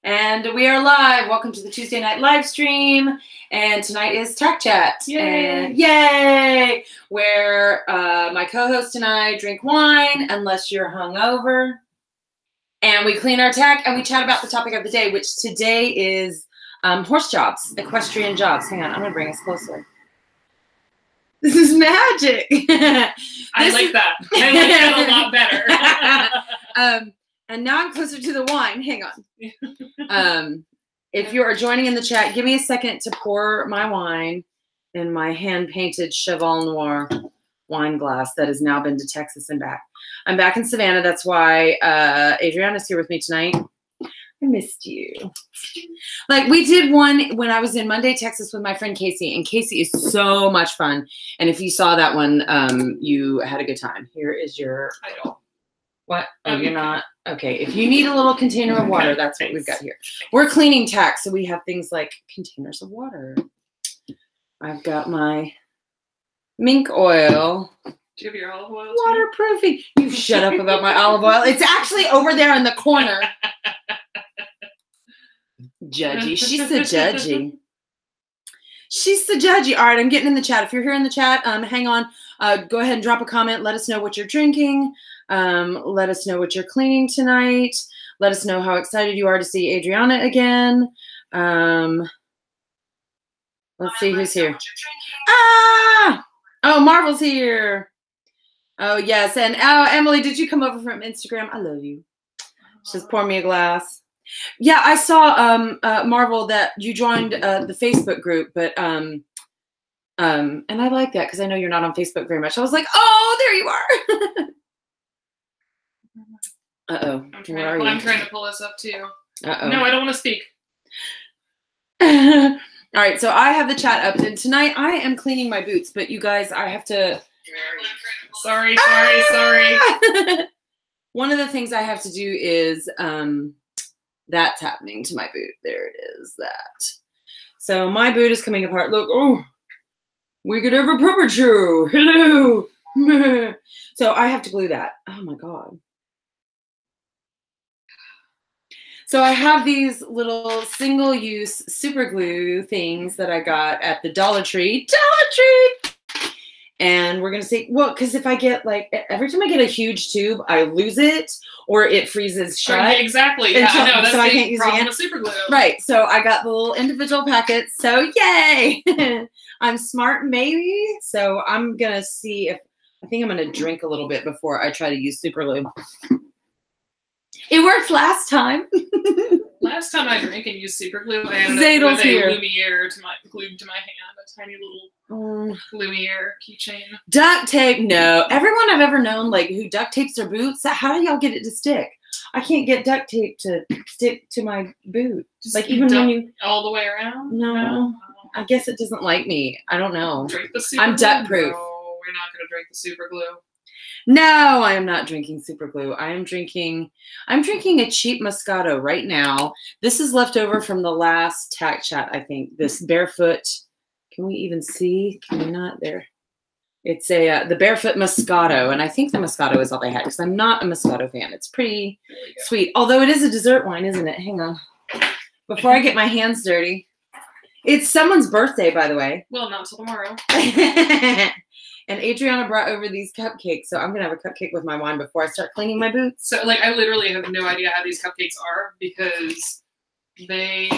And we are live. Welcome to the Tuesday night live stream. And tonight is Tack Chat. Yay! And yay! Where my co-host and I drink wine, unless you're hungover. And we clean our tack and we chat about the topic of the day, which today is horse jobs, equestrian jobs. Hang on, I'm going to bring us closer. This is magic. I like that. I like that a lot better. And now I'm closer to the wine. Hang on. If you are joining in the chat, give me a second to pour my wine in my hand-painted Cheval Noir wine glass that has now been to Texas and back. I'm back in Savannah. That's why Adriana's here with me tonight. I missed you. Like, we did one when I was in Monday, Texas with my friend Casey, and Casey is so much fun. And if you saw that one, you had a good time. Here is your title. What? Oh, you're not? Okay. If you need a little container of water, that's what we've got here. We're cleaning tack, so we have things like containers of water. I've got my mink oil. Do you have your olive oil? Waterproofing. You shut up about my olive oil. It's actually over there in the corner. Judgy. She's so judgy. She's so judgy. All right, I'm getting in the chat. If you're here in the chat, hang on. Go ahead and drop a comment. Let us know what you're drinking. Let us know what you're cleaning tonight. Let us know how excited you are to see Adriana again. Let's see who's here. Ah! Oh, Marvel's here. Oh, yes. And oh, Emily, did you come over from Instagram? I love you. Just pour me a glass. Yeah, I saw Marvel that you joined the Facebook group, but and I like that because I know you're not on Facebook very much. I was like, oh, there you are. Uh-oh. I'm trying to pull this up too. Uh-oh. No, I don't want to speak. All right, so I have the chat up, and tonight I am cleaning my boots, but you guys, I have to. Sorry. One of the things I have to do is that's happening to my boot. There it is. That. So my boot is coming apart. Look, oh, we could have a pepper chew. Hello. So I have to glue that. Oh my God. So I have these little single-use super glue things that I got at the Dollar Tree. And we're going to see, well, because if I get like, every time I get a huge tube, I lose it or it freezes shut. Right, exactly. Yeah, I know. That's so I can't use it again. With super glue. Right. So I got the little individual packets. So yay. I'm smart, maybe. So I'm going to see if, I think I'm going to drink a little bit before I try to use super glue. It worked last time. Last time I drank and used super glue, I ended up with a Lumiere glued to my hand, a tiny little Lumiere keychain. Duct tape, no. Everyone I've ever known, like, who duct tapes their boots, how do y'all get it to stick? I can't get duct tape to stick to my boot. Just like, even when you all the way around. No, I guess it doesn't like me. I don't know. Drink the super I'm glue? duct proof. No, we're not gonna drink the super glue. No, I am not drinking super glue. I'm drinking a cheap Moscato right now. This is left over from the last Tack Chat, I think. This barefoot, can we even see? Can we not? There. It's the barefoot Moscato, and I think the Moscato is all they had because I'm not a Moscato fan. It's pretty sweet, although it is a dessert wine, isn't it? Hang on. Before I get my hands dirty. It's someone's birthday, by the way. Well, not till tomorrow. And Adriana brought over these cupcakes, so I'm going to have a cupcake with my wine before I start cleaning my boots. So, like, I literally have no idea how these cupcakes are because they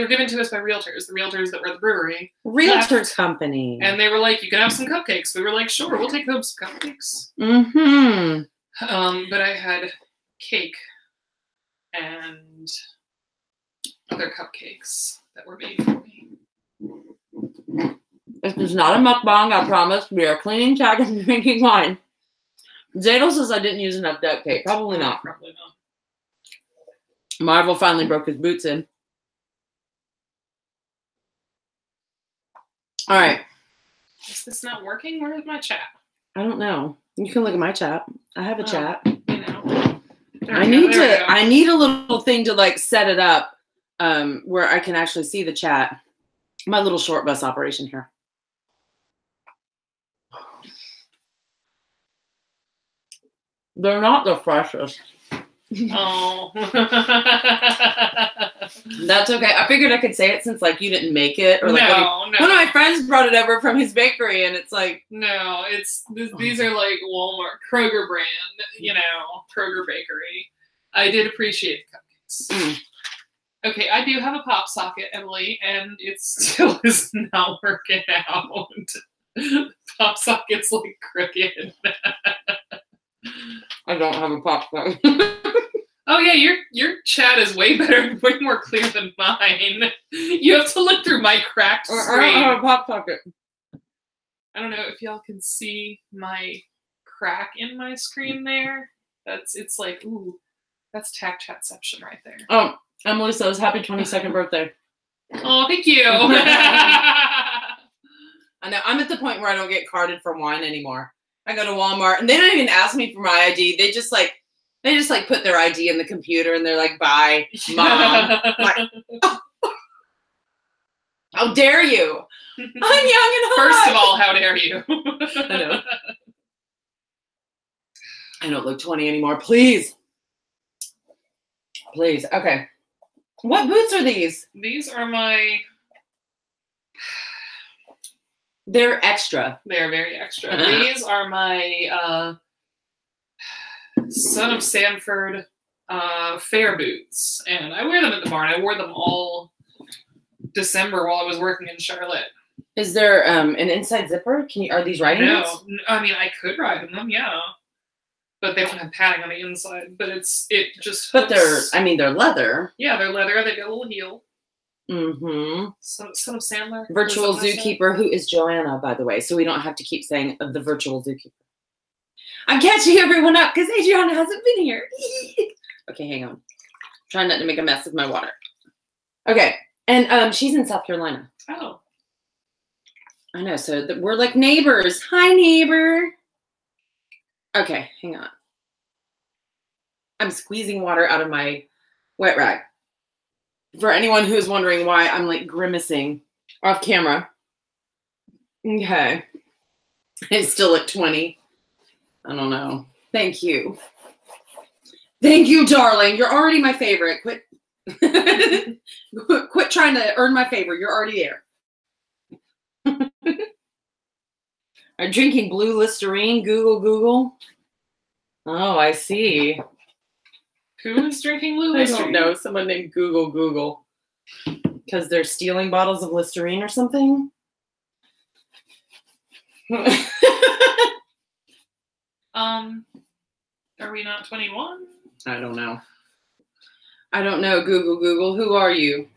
were given to us by realtors, the realtors that were at the brewery. Realtors company. And they were like, you can have some cupcakes. We were like, sure, we'll take those cupcakes. Mm-hmm. But I had cake and other cupcakes that were made for me. This is not a mukbang, I promise. We are cleaning tack and drinking wine. Zadel says I didn't use enough duct tape. Probably not. Probably not. Marvel finally broke his boots in. All right. Is this not working? Where is my chat? I don't know. You can look at my chat. I have a chat. You know. I need a little thing to like set it up where I can actually see the chat. My little short bus operation here. They're not the freshest. Oh. That's okay. I figured I could say it since like you didn't make it, or like no. One of my friends brought it over from his bakery, and it's like no, these are like Walmart, Kroger brand, Kroger bakery. I did appreciate the cupcakes. Okay, I do have a pop socket, Emily, and it still is not working out. Pop socket's like crooked. I don't have a pop socket. Oh yeah, your chat is way better, way more clear than mine. You have to look through my cracked screen. I don't have a pop socket. I don't know if y'all can see my crack in my screen there. It's like, ooh, that's Tack Chatception right there. Oh, Emily says happy 22nd birthday. Oh, thank you. I know. I'm at the point where I don't get carded for wine anymore. I go to Walmart and they don't even ask me for my ID. They just put their ID in the computer and they're like, bye, mom. Like, how dare you? I'm young and hot. First of all, how dare you? I know. I don't look 20 anymore. Please. Please. Okay. What boots are these? These are my... They're extra. They're very extra. These are my Son of Sanford fair boots. And I wear them at the barn. I wore them all December while I was working in Charlotte. Is there an inside zipper? Are these riding boots? No. I mean, I could ride in them, yeah. But they don't have padding on the inside. But it just hooks. But they're leather. Yeah, they're leather. They got a little heel. Mm-hmm. Son of Sandler. Virtual zookeeper, who is Joanna, by the way, so we don't have to keep saying the virtual zookeeper. I'm catching everyone up because Adriana hasn't been here. Okay, hang on. Trying not to make a mess of my water. Okay, and she's in South Carolina. Oh. I know, so we're like neighbors. Hi, neighbor. Okay, hang on. I'm squeezing water out of my wet rag. For anyone who's wondering why I'm like grimacing off camera. Okay. It's still at 20. I don't know. Thank you. Thank you, darling. You're already my favorite. Quit trying to earn my favor. You're already there. I'm drinking blue Listerine. Google. Oh, I see. Who is drinking blue Listerine? I don't know. Someone named Google. Because they're stealing bottles of Listerine or something? Are we not 21? I don't know. I don't know, Google. Who are you?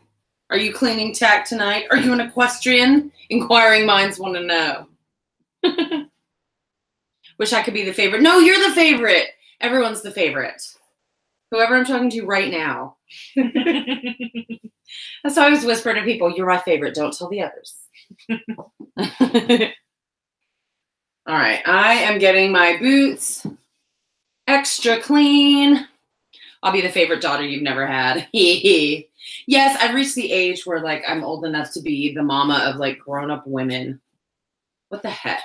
Are you cleaning tack tonight? Are you an equestrian? Inquiring minds want to know. Wish I could be the favorite. No, you're the favorite. Everyone's the favorite. Whoever I'm talking to right now. That's why I always whisper to people, you're my favorite. Don't tell the others. All right. I am getting my boots extra clean. I'll be the favorite daughter you've never had. Yes, I've reached the age where like I'm old enough to be the mama of like grown-up women. What the heck?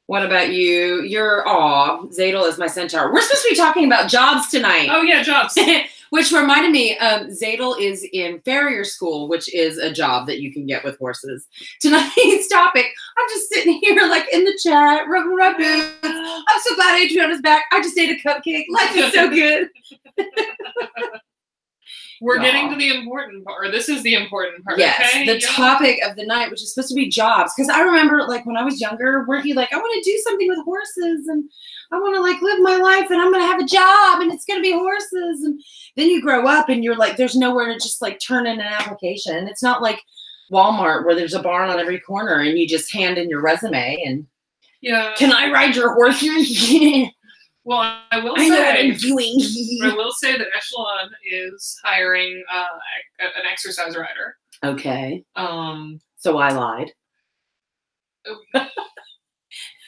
What about you? Zadel is my centaur. We're supposed to be talking about jobs tonight. Oh yeah, jobs. Which reminded me, Zadel is in farrier school, which is a job that you can get with horses. Tonight's topic, I'm just sitting here like in the chat, rubbing my boots. I'm so glad Adriana's back. I just ate a cupcake. Life is so good. We're getting to the important part. Or this is the important part. Yes, okay? the topic of the night, which is supposed to be jobs. Because I remember, like, when I was younger, working, like, I want to do something with horses, and I want to, like, live my life, and I'm going to have a job, and it's going to be horses. And then you grow up, and you're like, there's nowhere to just, like, turn in an application. It's not like Walmart where there's a barn on every corner, and you just hand in your resume, and, can I ride your horse? Well, I will say that Echelon is hiring an exercise rider. Okay. So I lied.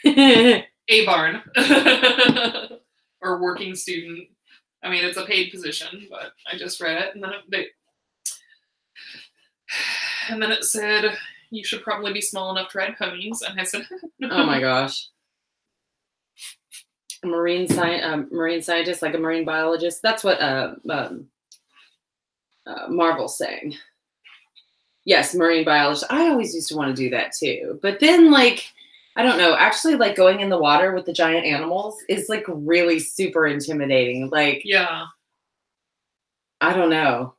A barn. Or working student. I mean, it's a paid position, but I just read it, and then it said you should probably be small enough to ride ponies, and I said, oh my gosh. a marine scientist, like a marine biologist. That's what Marvel's saying. Yes, marine biologist. I always used to want to do that too. But then, like, I don't know, actually, like, going in the water with the giant animals is, like, really super intimidating. Like, yeah. I don't know.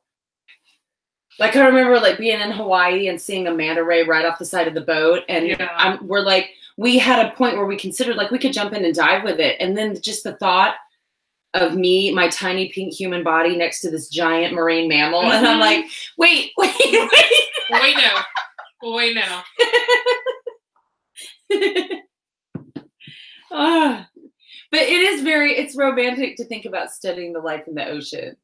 Like, I remember, like, being in Hawaii and seeing a manta ray right off the side of the boat. And we're like, we had a point where we considered, like, we could jump in and dive with it. And then just the thought of me, my tiny pink human body next to this giant marine mammal. Mm-hmm. And I'm like, wait. Wait now. But it's romantic to think about studying the life in the ocean.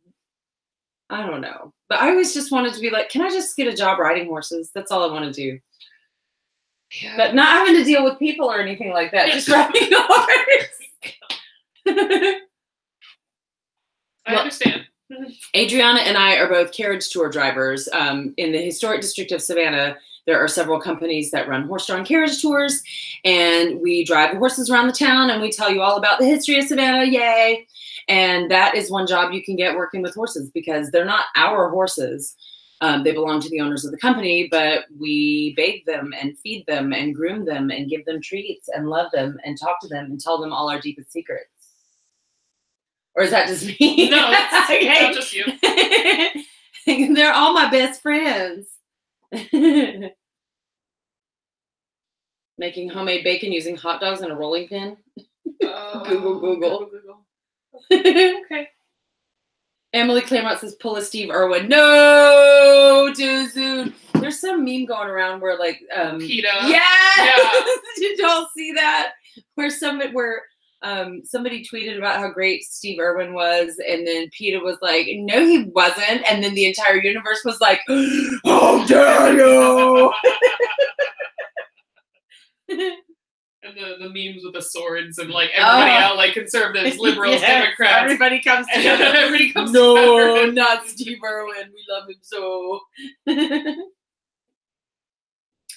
I don't know. But I always just wanted to be like, can I just get a job riding horses? That's all I want to do. Yeah. But not having to deal with people or anything like that. Just riding a horse. I understand. Adriana and I are both carriage tour drivers. In the historic district of Savannah, there are several companies that run horse-drawn carriage tours, and we drive the horses around the town, and we tell you all about the history of Savannah, yay! And that is one job you can get working with horses, because they're not our horses. They belong to the owners of the company, but we bathe them and feed them and groom them and give them treats and love them and talk to them and tell them all our deepest secrets. Or is that just me? No, it's okay. Not just you. They're all my best friends. Making homemade bacon using hot dogs in a rolling pin. Google. Okay. Emily Claremont says, pull a Steve Irwin. No, too soon. There's some meme going around where, like, PETA. Yeah. Did y'all see that? Where somebody tweeted about how great Steve Irwin was, and then PETA was like, no, he wasn't. And then the entire universe was like, how dare you? And the memes with the swords and, like, everybody out, like, conservatives, liberals, Democrats. Everybody comes together. Everybody comes together. together. Not Steve Irwin. We love him so.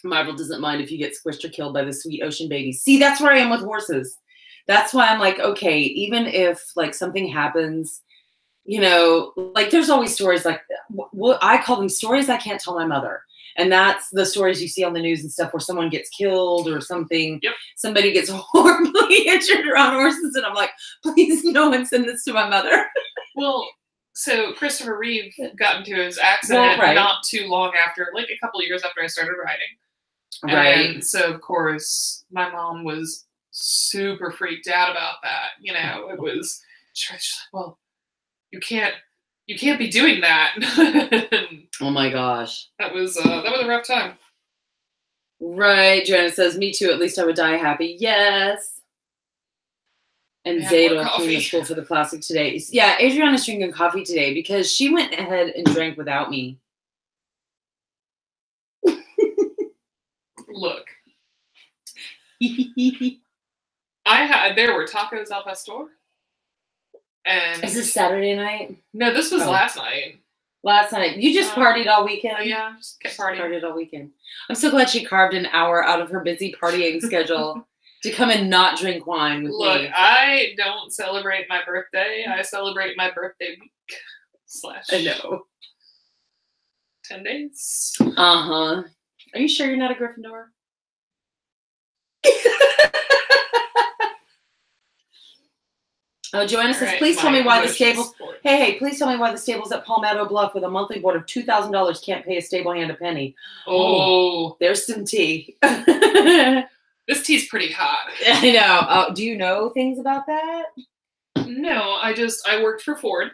Marvel doesn't mind if you get squished or killed by the sweet ocean babies. See, that's where I am with horses. That's why I'm like, okay, even if, like, something happens, you know, like, there's always stories like, I call them stories I can't tell my mother. And that's the stories you see on the news and stuff where someone gets killed or something. Yep. Somebody gets horribly injured around horses. And I'm like, please, no one send this to my mother. Well, so Christopher Reeve got into his accident not too long after, like a couple of years after I started riding. Right. And so, of course, my mom was super freaked out about that. You know, it was, she's like, well, you can't be doing that. Oh my gosh. That was a rough time. Right. Joanna says, me too. At least I would die happy. Yes. And Zadel came to school for the classic today. Yeah, Adriana's drinking coffee today because she went ahead and drank without me. Look. There were tacos al pastor. And is this Saturday night? No, this was last night. Last night. You just partied all weekend? Yeah, just kept partying. Partied all weekend. I'm so glad she carved an hour out of her busy partying schedule to come and not drink wine with me. Look, I don't celebrate my birthday. I celebrate my birthday week / I know. 10 days. Uh-huh. Are you sure you're not a Gryffindor? Oh, Joanna says, please tell me why the stables. Hey, please tell me why the stables at Palmetto Bluff with a monthly board of $2,000 can't pay a stable hand a penny. Oh, there's some tea. This tea's pretty hot. I know. Do you know things about that? No, I worked for Ford.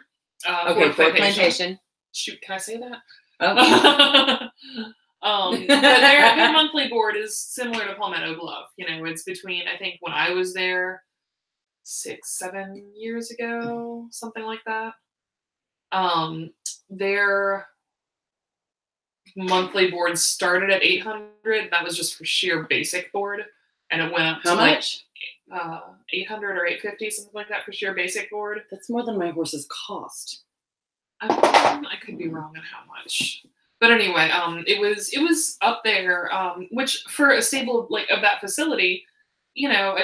Okay, Ford Plantation. Shoot, can I say that? Okay. But their monthly board is similar to Palmetto Bluff. You know, it's between, I think when I was there, 6-7 years ago, something like that. Their monthly board started at $800. That was just for sheer basic board, and it went up to much? Like $800 or $850, something like that for sheer basic board. That's more than my horses cost. I could be wrong on how much, but anyway, it was up there. Which for a stable like of that facility, $2,000 a month is pretty good. You know, it's between, I think when I was there, 6-7 years ago, something like that for sheer basic board, and it went up to like $800 or $850, something like that for sheer basic board. That's more than my horses cost. I could be wrong on how much, but anyway, it was up there, which for a stable like of that facility, you know,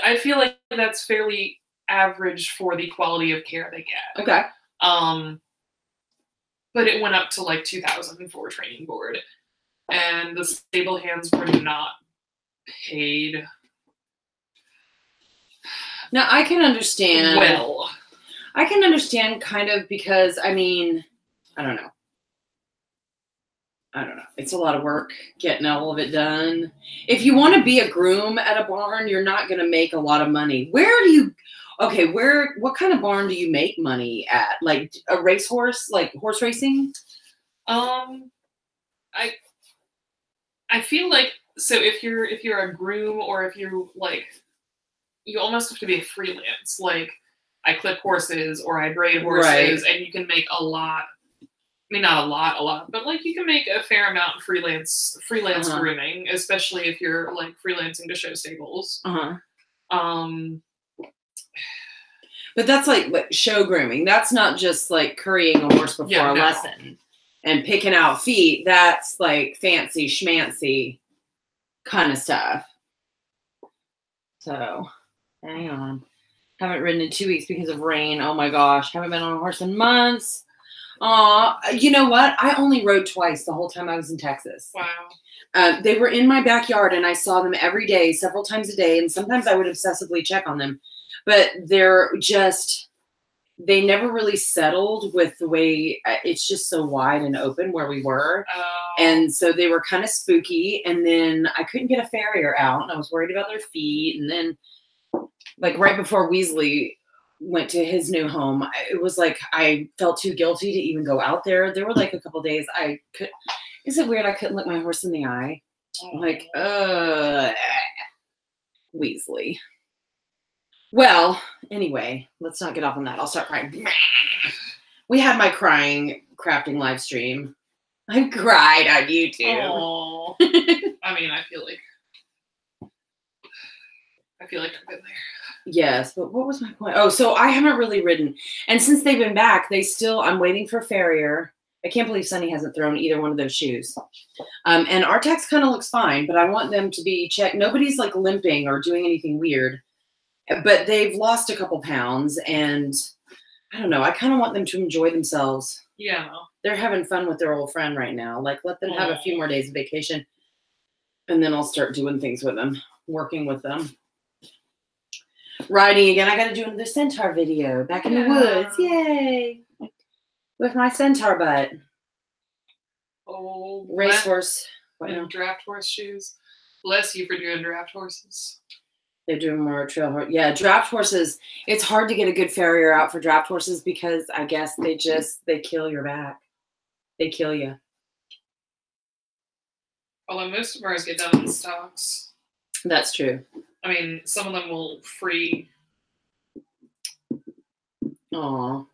I feel like that's fairly average for the quality of care they get. Okay. But it went up to like 2,000 for training board, and the stable hands were not paid. Now I can understand. Well, I can understand kind of because I mean, I don't know. It's a lot of work getting all of it done. If you want to be a groom at a barn, you're not going to make a lot of money. What kind of barn do you make money at? Like a racehorse, like horse racing? I feel like, so if you're a groom, or if you're like, you almost have to be a freelance. Like, I clip horses or I braid horses, right, and you can make a lot. I mean, not a lot, but like you can make a fair amount freelance grooming, especially if you're like freelancing to show stables. But that's like show grooming. That's not just like currying a horse before a lesson and picking out feet. That's like fancy schmancy kind of stuff. So, hang on. Haven't ridden in 2 weeks because of rain. Oh my gosh. Haven't been on a horse in months. You know what? I only rode twice the whole time I was in Texas. Wow. They were in my backyard and I saw them every day, several times a day. And sometimes I would obsessively check on them, but they never really settled with the way it's just so wide and open where we were. Oh. And so they were kind of spooky. And then I couldn't get a farrier out and I was worried about their feet. And then like right before Weasley went to his new home, it was like I felt too guilty to even go out there. There were like a couple days is it weird I couldn't look my horse in the eye? Like, Weasley. Well, anyway, let's not get off on that. I'll start crying. We had my crying crafting live stream. I cried on YouTube. I mean, I feel like I've been there. Yes, but what was my point? Oh, so I haven't really ridden. And since they've been back, I'm waiting for farrier. I can't believe Sunny hasn't thrown either one of those shoes. And Artax kind of looks fine, but I want them to be checked. Nobody's like limping or doing anything weird, but they've lost a couple pounds and I don't know. I kind of want them to enjoy themselves. Yeah. They're having fun with their old friend right now. Like, let them have a few more days of vacation and then I'll start doing things with them, working with them. Riding again. I got to do the Centaur video back in the woods. Yay. With my Centaur butt. Oh, racehorse. Draft horse shoes. Bless you for doing draft horses. They're doing more trail horse. Yeah, draft horses. It's hard to get a good farrier out for draft horses because I guess they kill your back. They kill you. Although most of ours get done in stocks. That's true. I mean, some of them will free. Aw.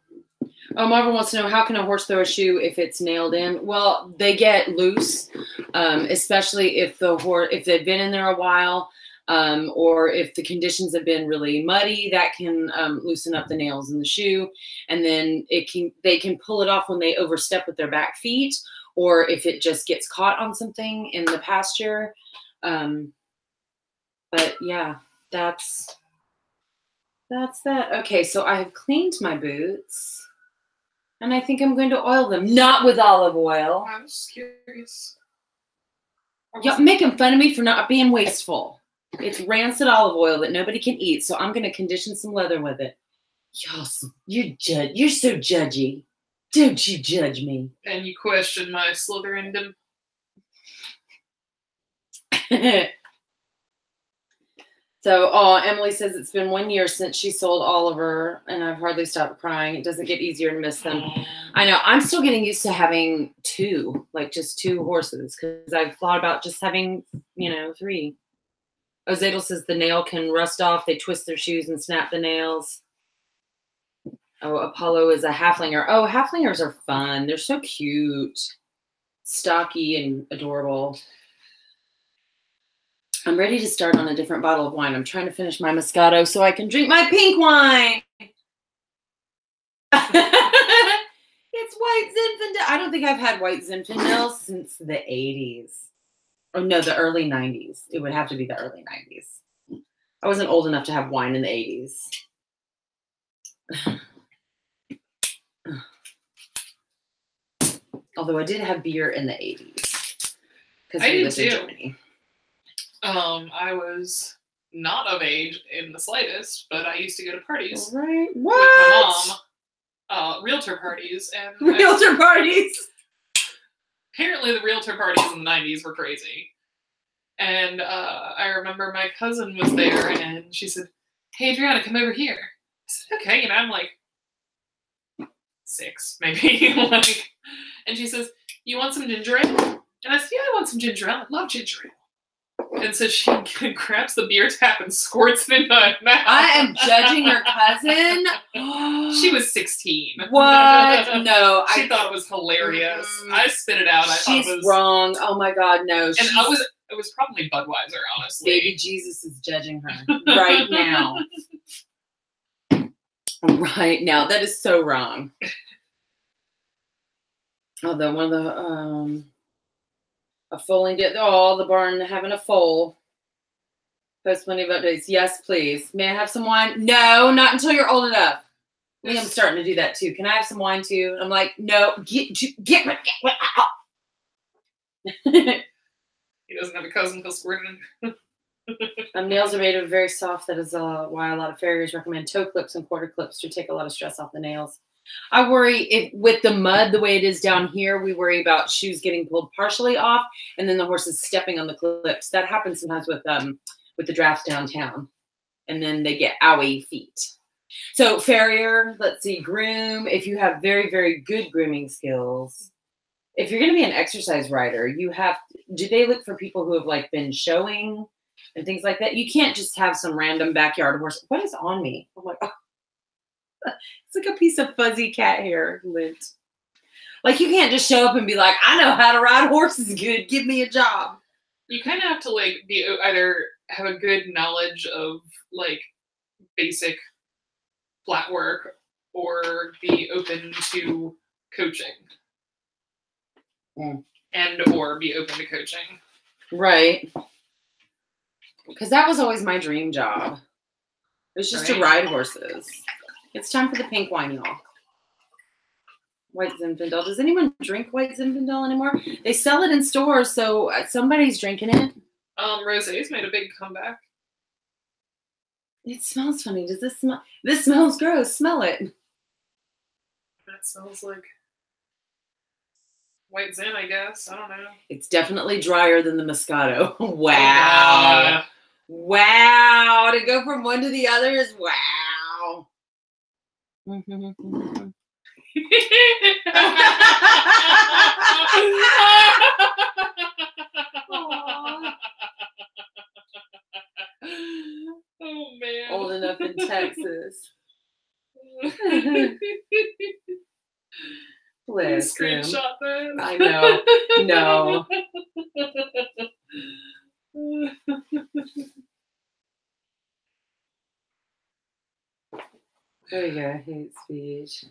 Oh, Marvin wants to know, how can a horse throw a shoe if it's nailed in? Well, they get loose, especially if they've been in there a while, or if the conditions have been really muddy. That can loosen up the nails in the shoe, and then they can pull it off when they overstep with their back feet, or if it just gets caught on something in the pasture. But yeah, that's that. Okay, so I have cleaned my boots, and I think I'm going to oil them. Not with olive oil. I was just curious. Y'all making fun of me for not being wasteful. It's rancid olive oil that nobody can eat, so I'm going to condition some leather with it. Y'all, you're so judgy. Don't you judge me. And you question my Slytherindom. So, Emily says it's been 1 year since she sold Oliver, and I've hardly stopped crying. It doesn't get easier to miss them. I know. I'm still getting used to having just two horses, because I've thought about just having, 3. Ozadel says the nail can rust off. They twist their shoes and snap the nails. Oh, Apollo is a halflinger. Oh, halflingers are fun. They're so cute. Stocky and adorable. I'm ready to start on a different bottle of wine. I'm trying to finish my Moscato so I can drink my pink wine. It's white Zinfandel. I don't think I've had white Zinfandel since the 80s. Oh, no, the early 90s. It would have to be the early 90s. I wasn't old enough to have wine in the 80s. Although I did have beer in the 80s. Because we lived in Germany. I was not of age in the slightest, but I used to go to parties. Right. With my mom. Realtor parties. And realtor parties! Apparently the realtor parties in the 90s were crazy. And I remember my cousin was there, and she said, "Hey, Adriana, come over here." I said, "Okay." And I'm like 6, maybe. And she says, "You want some ginger ale?" And I said, "Yeah, I want some ginger ale. I love ginger ale." And so she grabs the beer tap and squirts it in my mouth. I am judging your cousin. She was 16. What? No. She thought it was hilarious. I spit it out. I thought it was wrong. Oh my God, no. And it was probably Budweiser, honestly. Baby Jesus is judging her right now. Right now. That is so wrong. Although one of the a foaling did the barn having a foal. Post plenty of updates. Yes, please. May I have some wine? No, not until you're old enough. Liam's starting to do that too. Can I have some wine too? I'm like, no, get out. He doesn't have a cousin he'll squirt in. Nails are made of very soft. That is why a lot of farriers recommend toe clips and quarter clips to take a lot of stress off the nails. I worry with the mud the way it is down here, we worry about shoes getting pulled partially off and then the horses stepping on the clips. That happens sometimes with the drafts downtown. And then they get owie feet. So farrier, let's see, groom. If you have very, very good grooming skills, if you're going to be an exercise rider, do they look for people who have like been showing and things like that? You can't just have some random backyard horse. What is on me? I'm like, oh. It's like a piece of fuzzy cat hair lint. Like you can't just show up and be like, I know how to ride horses good. Give me a job. You kind of have to like be either have a good knowledge of like basic flat work or be open to coaching. And or be open to coaching. Right. Because that was always my dream job. It was just to ride horses. It's time for the pink wine, y'all. White Zinfandel. Does anyone drink white Zinfandel anymore? They sell it in stores, so somebody's drinking it. Rosé's made a big comeback. It smells funny. Does this smell? This smells gross. Smell it. That smells like white Zin, I guess. I don't know. It's definitely drier than the Moscato. Wow. Wow. To go from one to the other is wow. Oh man. Old enough in Texas. Bless him. Screenshot that. I know. No. There you go. Hate speech.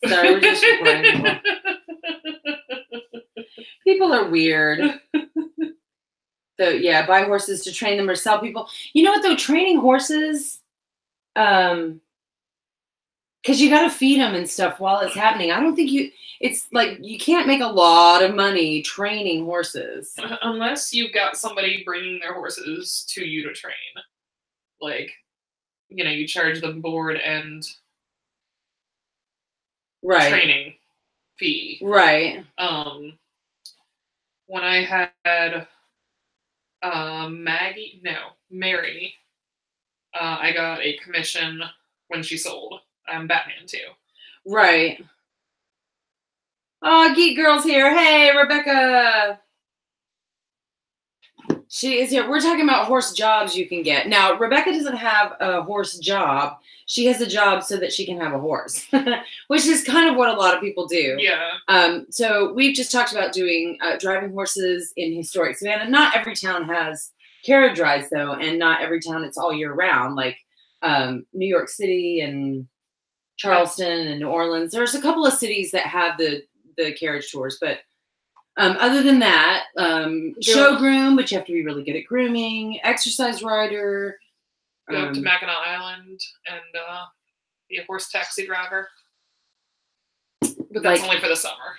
Sorry, we're just recording. People are weird. So yeah, buy horses to train them or sell people. You know what though? Training horses, because you got to feed them and stuff while it's happening. I don't think it's like you can't make a lot of money training horses. Unless you've got somebody bringing their horses to you to train. Like, you know, you charge them board and training fee. Right. When I had Mary, I got a commission when she sold Batman too. Right. Oh, Geek Girl's here. Hey, Rebecca. She is here. We're talking about horse jobs you can get. Now, Rebecca doesn't have a horse job. She has a job so that she can have a horse, which is kind of what a lot of people do. Yeah. So we've just talked about doing driving horses in historic Savannah. Not every town has carriage rides, though, and not every town it's all year round. Like New York City and Charleston and New Orleans. There's a couple of cities that have the carriage tours, but other than that, show groom, but you have to be really good at grooming, exercise rider, Go up to Mackinac Island and be a horse taxi driver. But that's only for the summer.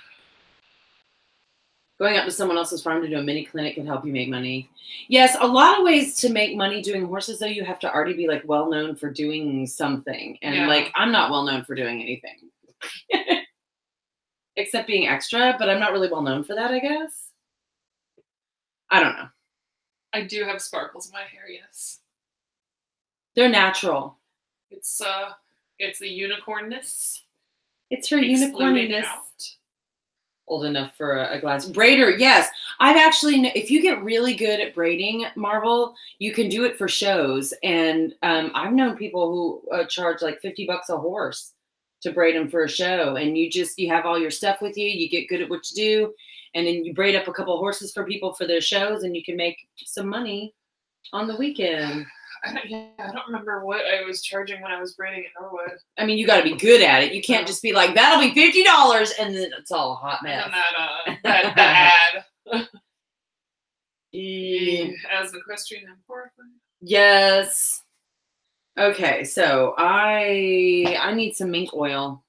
Going up to someone else's farm to do a mini clinic can help you make money. Yes, a lot of ways to make money doing horses, though. You have to already be like well known for doing something, and like I'm not well known for doing anything, except being extra. But I'm not really well known for that, I guess. I don't know. I do have sparkles in my hair. Yes, they're natural. It's the unicornness. It's her unicorniness. Old enough for a glass braider. Yes, I've actually. If you get really good at braiding, Marvel, you can do it for shows. And I've known people who charge like $50 a horse to braid them for a show. And you have all your stuff with you. You get good at what you do, and then you braid up a couple of horses for people for their shows, and you can make some money on the weekend. I don't remember what I was charging when I was braiding in Norwood. I mean, you got to be good at it. You can't just be like, that'll be $50, and then it's all a hot mess. And that ad. As equestrian and horrifying. Yes. Okay, so I need some mink oil,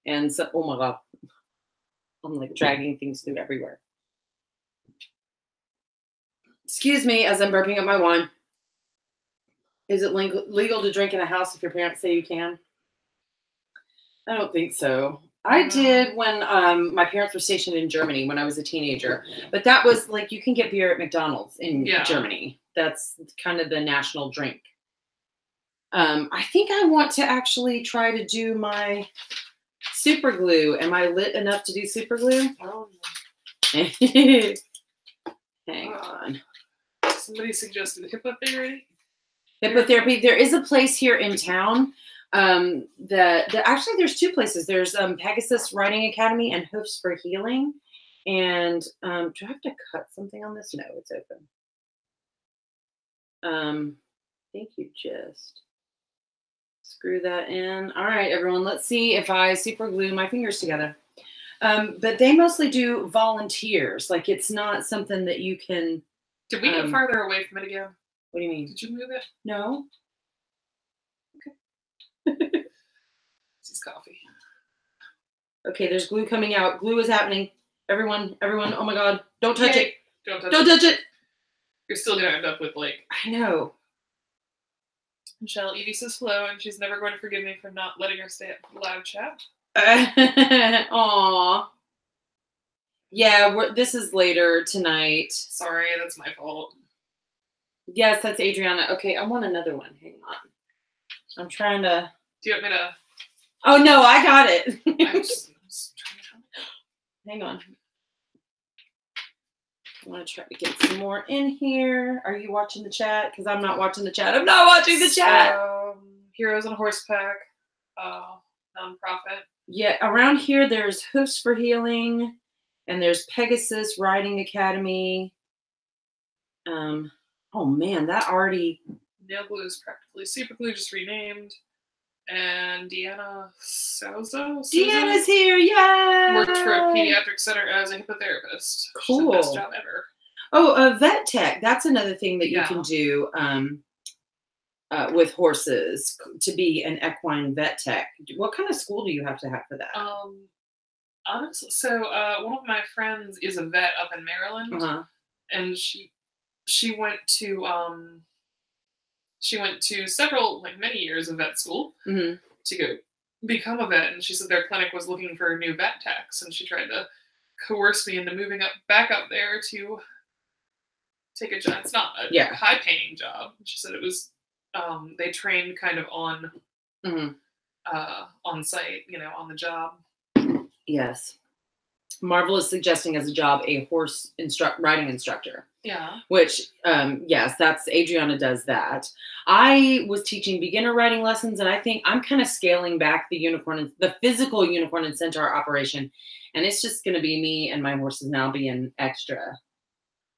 and so oh my god, I'm like dragging things through everywhere. Excuse me, as I'm burping up my wine. Is it legal to drink in a house if your parents say you can? I don't think so. I did when my parents were stationed in Germany when I was a teenager. But that was like, you can get beer at McDonald's in Germany. That's kind of the national drink. I think I want to actually try to do my super glue. Am I lit enough to do super glue? Oh. Hang on. Somebody suggested hippotherapy. Hippotherapy. There is a place here in town that actually there's two places. There's Pegasus Riding Academy and Hoofs for Healing. And do I have to cut something on this? No, it's open. I think you just screw that in. All right, everyone. Let's see if I super glue my fingers together. But they mostly do volunteers. Like it's not something that you can. Did we get farther away from it again? What do you mean? Did you move it? No. Okay. This is coffee. Okay, there's glue coming out. Glue is happening. Everyone, oh my god. Don't touch it. Don't touch it. You're still going to end up with like... I know. Michelle, Edie says hello, and she's never going to forgive me for not letting her stay at live chat. Aw. Yeah, this is later tonight. Sorry, that's my fault. Yes, that's Adriana. Okay, I want another one. Hang on. I'm trying to... Do you want me to... Oh, no, I got it. I'm just trying to... Hang on. I want to try to get some more in here. Are you watching the chat? Because I'm not watching the chat. I'm not watching the chat. Heroes on Horseback. Nonprofit. Yeah, around here there's Hoofs for Healing. And there's Pegasus Riding Academy. Oh man, that already... Nail glue is practically super glue, just renamed. And Deanna Souza? Deanna's here, yeah! Worked for a pediatric center as a hippotherapist. Cool. She's the best job ever. Oh, vet tech. That's another thing that you can do with horses, to be an equine vet tech. What kind of school do you have to have for that? Honestly, so one of my friends is a vet up in Maryland, and she went to several, like many years of vet school to go become a vet, and she said their clinic was looking for new vet techs, and she tried to coerce me into moving back up there to take a job. It's not a high paying job. She said it was they trained kind of on site, on the job. Yes. Marvel is suggesting as a job a horse riding instructor. Yeah. Which, yes, that's Adriana does that. I was teaching beginner riding lessons, and I think I'm kind of scaling back the physical unicorn and centaur operation, and it's just going to be me and my horses now being extra.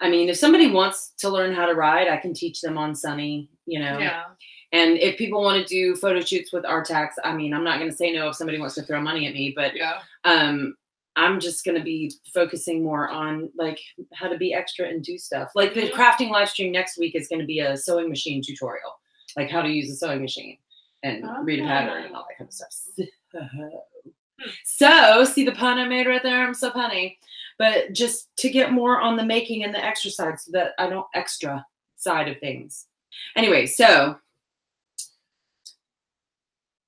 I mean, if somebody wants to learn how to ride, I can teach them on Sunny, Yeah. And if people want to do photo shoots with Artax, I mean, I'm not going to say no if somebody wants to throw money at me, but I'm just going to be focusing more on like how to be extra and do stuff. Like the crafting live stream next week is going to be a sewing machine tutorial. like how to use a sewing machine and read a pattern and all that kind of stuff. So, see the pun I made right there? I'm so punny. But just to get more on the making and the extra side so that I don't extra side of things. Anyway, so,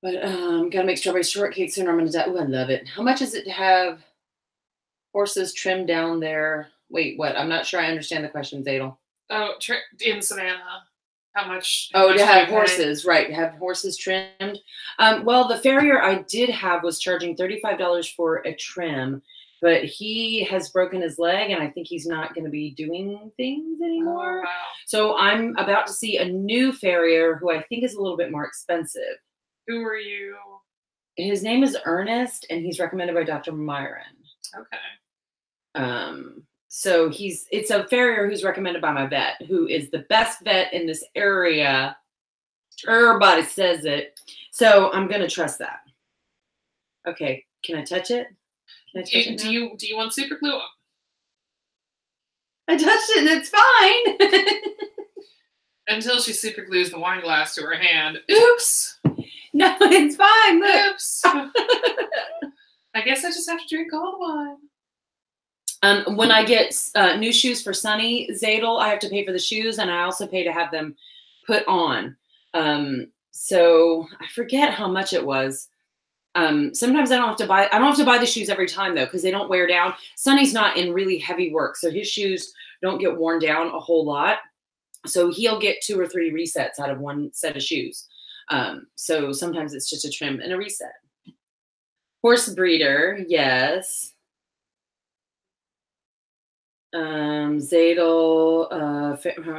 but gotta make strawberry shortcake sooner. I'm gonna die. Oh, I love it. How much is it to have horses trimmed down there? Wait, what? I'm not sure I understand the question, Zadel. Oh, in Savannah. How much? Oh, to have horses, right? To have horses trimmed. Well, the farrier I did have was charging $35 for a trim, but he has broken his leg, and I think he's not going to be doing things anymore. Oh, wow. So I'm about to see a new farrier who I think is a little bit more expensive. Who are you? His name is Ernest, and he's recommended by Dr. Myron. Okay. So it's a farrier who's recommended by my vet, who is the best vet in this area. Everybody says it. So I'm going to trust that. Okay. Can I touch it? Can I touch it now? Do you want super glue? I touched it and it's fine. Until she super glues the wine glass to her hand. Oops. No, it's fine. Look. Oops. I guess I just have to drink all the wine. When I get new shoes for Sunny Zadel, I have to pay for the shoes, and I also pay to have them put on. So I forget how much it was. Sometimes I don't have to buy the shoes every time though, because they don't wear down. Sunny's not in really heavy work, so his shoes don't get worn down a whole lot. So he'll get 2 or 3 resets out of one set of shoes. So sometimes it's just a trim and a reset. Horse breeder, yes. Zadel,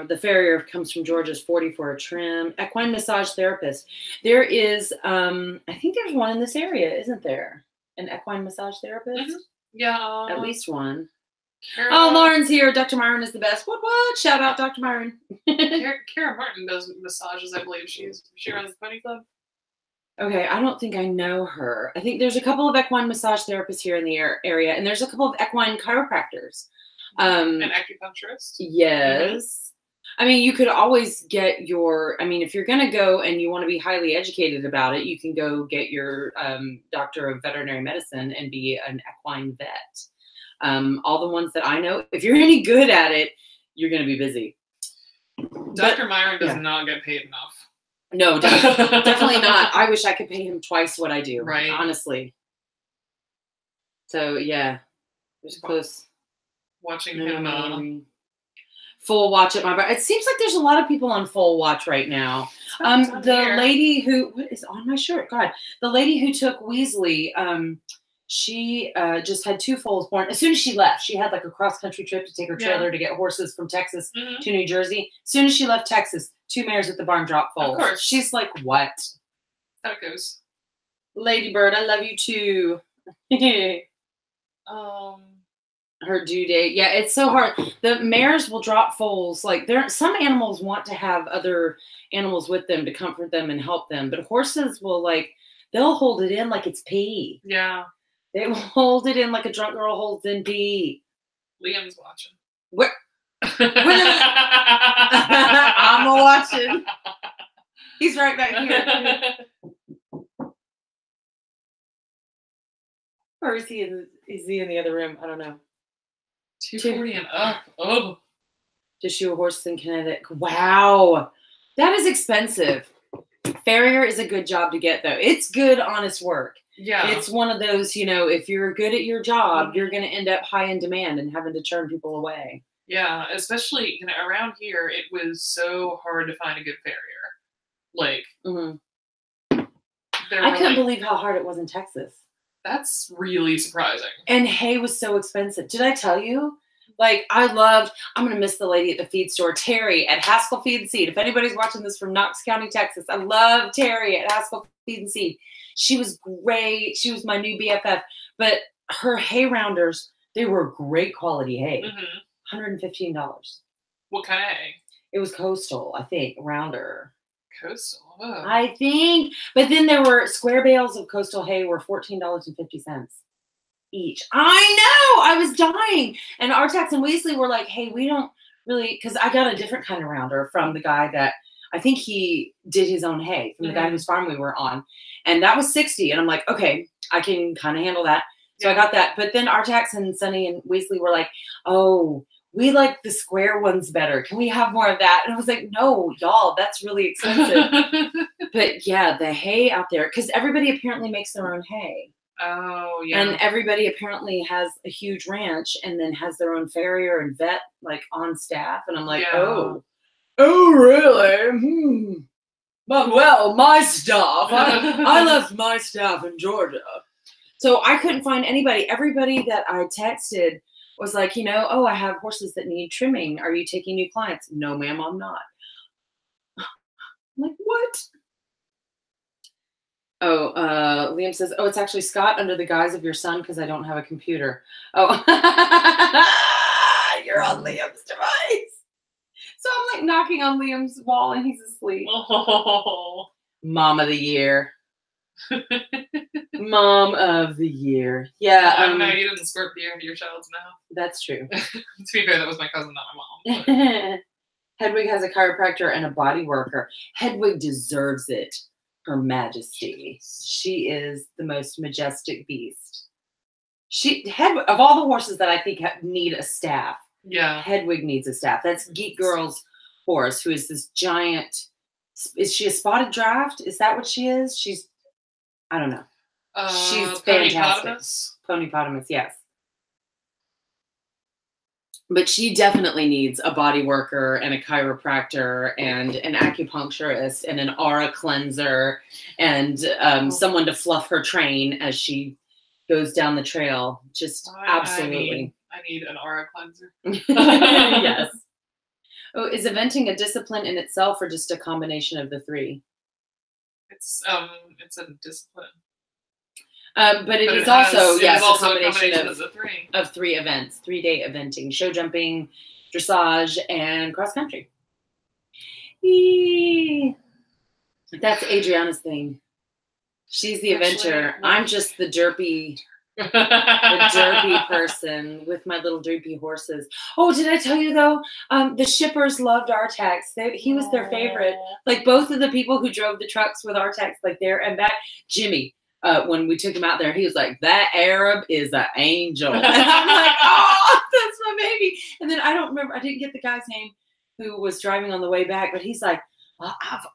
the farrier comes from Georgia, is $40 for a trim. Equine massage therapist. There is, I think there's one in this area, isn't there? An equine massage therapist? Mm-hmm. Yeah. At least one. Kara, oh, Lauren's here. Dr. Myron is the best. What? Shout out Dr. Myron. Kara Martin does massages, I believe. She runs the Pony Club. Okay, I don't think I know her. I think there's a couple of equine massage therapists here in the area, and there's a couple of equine chiropractors. An acupuncturist? Yes. I mean, you could always get if you're going to go and you want to be highly educated about it, you can go get your doctor of veterinary medicine and be an equine vet. All the ones that I know, if you're any good at it, you're going to be busy. Dr. Myron does not get paid enough. No, definitely not. I wish I could pay him twice what I do, right? Honestly. So, yeah. It was close. Watching him full watch at my bar. It seems like there's a lot of people on full watch right now. The lady who, what is on my shirt? God, the lady who took Weasley, she just had 2 foals born. As soon as she left, she had like a cross-country trip to take her trailer to get horses from Texas to New Jersey. As soon as she left Texas, 2 mares at the barn dropped foals. Of course. She's like, what? That goes. Lady Bird, I love you too. Her due date. Yeah, it's so hard. The mares will drop foals. Like some animals want to have other animals with them to comfort them and help them, but horses will they'll hold it in like it's pee. Yeah. They will hold it in like a drunk girl holds in pee. Liam's watching. Where? I'm watching. He's right back here. Or is he in the other room? I don't know. 240 and up. Oh. To shoe a horse in Connecticut. Wow. That is expensive. Farrier is a good job to get, though. It's good, honest work. Yeah. It's one of those, if you're good at your job, you're going to end up high in demand and having to turn people away. Yeah, especially, around here, it was so hard to find a good farrier. I couldn't believe how hard it was in Texas. That's really surprising. And hay was so expensive. Did I tell you? I'm going to miss the lady at the feed store, Terry at Haskell Feed and Seed. If anybody's watching this from Knox County, Texas, I love Terry at Haskell Feed and Seed. She was great. She was my new BFF. But her hay rounders, they were great quality hay. $115. What kind of hay? It was Coastal, I think, rounder. Coastal? Oh. I think. But then there were square bales of Coastal hay were $14.50 each. I know. I was dying. And Artax and Weasley were like, hey, we don't really, because I got a different kind of rounder from the guy that I think he did his own hay from the guy whose farm we were on. And that was $60. And I'm like, okay, I can kind of handle that. So I got that. But then Artax and Sunny and Weasley were like, oh, we like the square ones better. Can we have more of that? And I was like, no, y'all, that's really expensive. But yeah, the hay out there, because everybody apparently makes their own hay. Oh, yeah. And everybody apparently has a huge ranch and then has their own farrier and vet like on staff. And I'm like, oh, really? But well, my staff, I left my staff in Georgia. So I couldn't find anybody. Everybody that I texted was like, you know, oh, I have horses that need trimming. Are you taking new clients? No, ma'am, I'm not. I'm like, what? Oh, Liam says, oh, it's actually Scott under the guise of your son because I don't have a computer. Oh, you're on Liam's device. So I'm like knocking on Liam's wall and he's asleep. Oh. Mom of the year. Mom of the year. Yeah. No, you didn't squirt the air into your child's mouth. That's true. To be fair, that was my cousin, not my mom. Hedwig has a chiropractor and a body worker. Hedwig deserves it. Her Majesty. She is the most majestic beast. Of all the horses that I think need a staff, Hedwig needs a staff. That's Geek Girl's horse, who is this giant. Is she a spotted draft? Is that what she is? I don't know. She's fantastic. Ponypotamus, yes. But she definitely needs a body worker and a chiropractor and an acupuncturist and an aura cleanser and someone to fluff her train as she goes down the trail. Just absolutely. I need an aura cleanser. Yes. Oh, is eventing a discipline in itself or just a combination of the three? It's a discipline. But it is also a combination of three events, 3-day eventing, show jumping, dressage, and cross country. That's Adriana's thing. She's the eventer. I'm just the derpy person with my little droopy horses. Oh, did I tell you though? The shippers loved Artax. He was their favorite. Like both of the people who drove the trucks with Artax, like there and back. Jimmy. When we took him out there, he was like, that Arab is an angel. And I'm like, oh, that's my baby. And then I don't remember, I didn't get the guy's name who was driving on the way back, but he's like,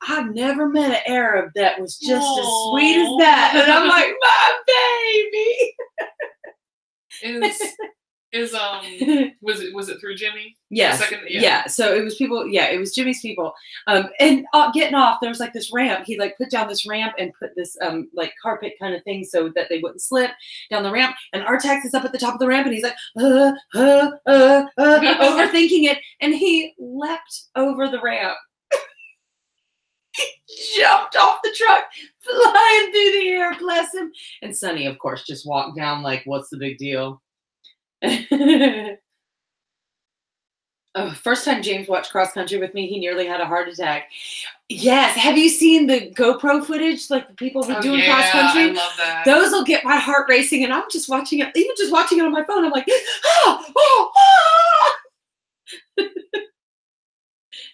I've never met an Arab that was just as sweet as that. And I'm like, my baby. Was it through Jimmy? Yes. Yeah. So it was people. Yeah, it was Jimmy's people. And getting off, there was like this ramp. He like put down this ramp and put this like carpet kind of thing so that they wouldn't slip down the ramp. And Artax is up at the top of the ramp and he's like overthinking it, and he leapt over the ramp. Jumped off the truck, flying through the air. Bless him. And Sunny, of course, just walked down like, what's the big deal? Oh, first time James watched cross country with me, he nearly had a heart attack. Yes. Have you seen the GoPro footage? Like the people who doing cross country? I love that. Those will get my heart racing, and I'm just watching it. Even just watching it on my phone, I'm like,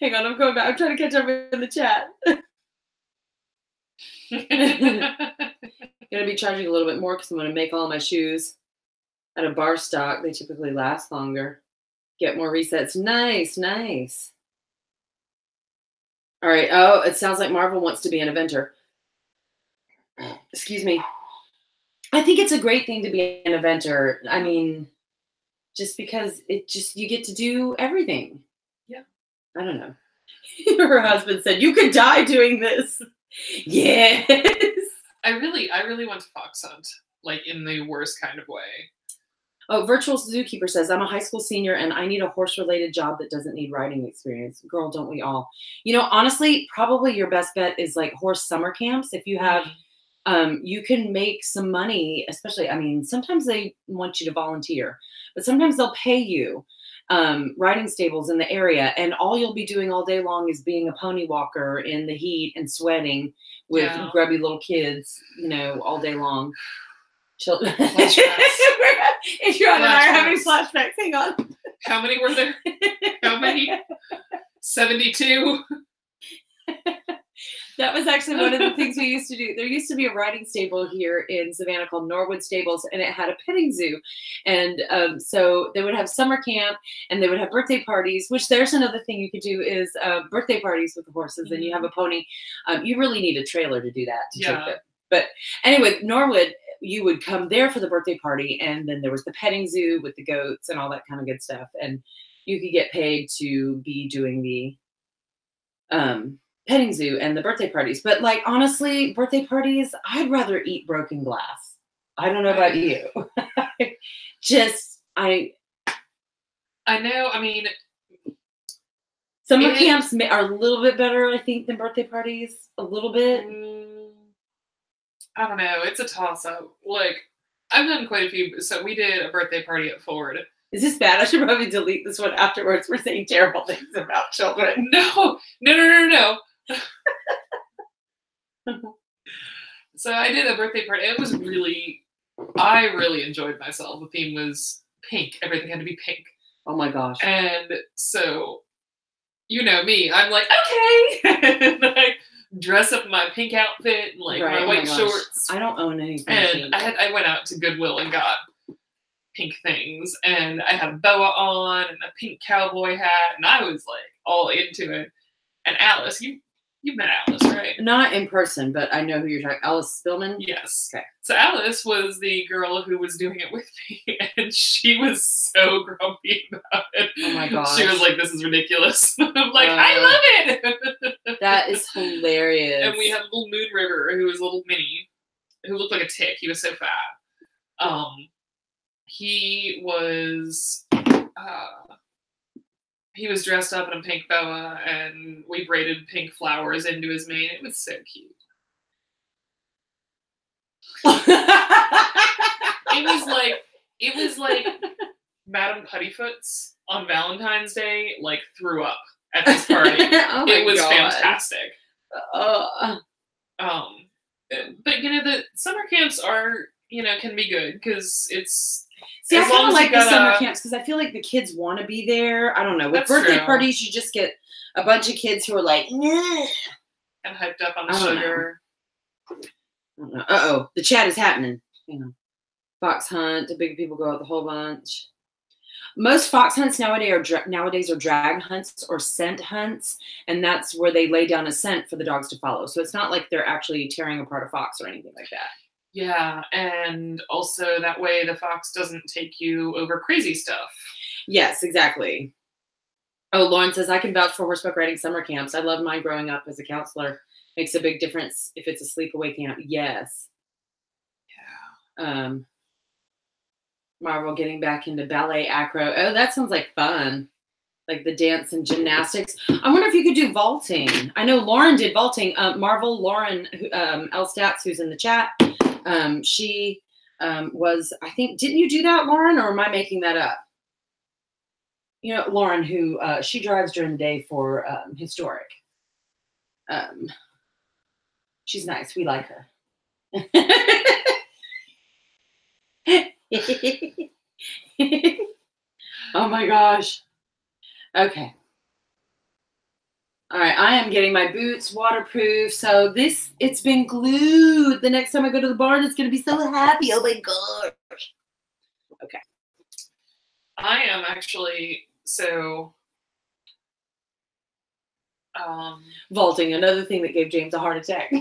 Hang on, I'm going back. I'm trying to catch up in the chat. Gonna be charging a little bit more because I'm gonna make all my shoes at a bar stock. They typically last longer. Get more resets. Nice, nice. All right. Oh, it sounds like Marvel wants to be an eventer. Excuse me. I think it's a great thing to be an eventer. I mean, just because you get to do everything. Yeah. I don't know. Her husband said, you could die doing this. Yes. I really want to fox hunt, like in the worst kind of way. Oh, Virtual Zookeeper says, I'm a high school senior and I need a horse-related job that doesn't need riding experience. Girl, don't we all? You know, honestly, probably your best bet is like horse summer camps. If you have, you can make some money, especially, I mean, sometimes they want you to volunteer, but sometimes they'll pay you riding stables in the area. And all you'll be doing all day long is being a pony walker in the heat and sweating with grubby little kids, you know, all day long. Children. Adriana and I are having flashbacks. Hang on. How many were there? How many? 72. That was actually one of the things we used to do. There used to be a riding stable here in Savannah called Norwood Stables, and it had a petting zoo. And so they would have summer camp, and they would have birthday parties, which there's another thing you could do is birthday parties with the horses, and you have a pony. You really need a trailer to do that. Take them. But anyway, Norwood, you would come there for the birthday party, and then there was the petting zoo with the goats and all that kind of good stuff. And you could get paid to be doing the petting zoo and the birthday parties. But like, honestly, birthday parties, I'd rather eat broken glass. I don't know about you. I know, I mean, summer camps are a little bit better, I think, than birthday parties. A little bit. I don't know. It's a toss-up. Like, I've done quite a few. So we did a birthday party at Ford. Is this bad? I should probably delete this one afterwards. We're saying terrible things about children. No. So I did a birthday party. It was I really enjoyed myself. The theme was pink. Everything had to be pink. Oh my gosh. And so, you know me, I'm like, okay. And I dress up in my pink outfit and like my white shorts. I don't own anything. And I went out to Goodwill and got pink things, and I had a boa on and a pink cowboy hat, and I was like all into it. And Alice, you met Alice, right? Not in person, but I know who you're talking. Alice Spillman? Yes. Okay. So Alice was the girl who was doing it with me, and she was so grumpy about it. Oh my gosh. She was like, "This is ridiculous." I'm like, I love it. That is hilarious. And we had little Moon River, who was a little mini, who looked like a tick. He was so fat. He was dressed up in a pink boa, and we braided pink flowers into his mane. It was so cute. It was like Madame Puttyfoot's on Valentine's Day, like, threw up at this party. It was fantastic. But you know, the summer camps are, you know, can be good because it's. See, I kind of like the summer camps because I feel like the kids want to be there. I don't know. With birthday parties, you just get a bunch of kids who are like, nah. And hyped up on the sugar. I don't know. Uh-oh. The chat is happening. You know, fox hunt. The big people go out the whole bunch. Most fox hunts nowadays are drag hunts or scent hunts. And that's where they lay down a scent for the dogs to follow. So it's not like they're actually tearing apart a fox or anything like that. Yeah, and also that way the fox doesn't take you over crazy stuff. Yes, exactly. Oh, Lauren says, I can vouch for horseback riding summer camps. I loved mine growing up as a counselor. Makes a big difference if it's a sleepaway camp. Yes. Yeah. Marvel getting back into ballet acro. Oh, that sounds like fun. Like the dance and gymnastics. I wonder if you could do vaulting. I know Lauren did vaulting. Marvel, Lauren, L Stats, who's in the chat. She was, I think, didn't you do that, Lauren, or am I making that up? You know, Lauren, who she drives during the day for Historic. She's nice. We like her. Oh my gosh. Okay. All right, I am getting my boots waterproof. So it's been glued. The next time I go to the barn, it's going to be so happy. Oh my gosh. Okay. I am actually, vaulting, another thing that gave James a heart attack.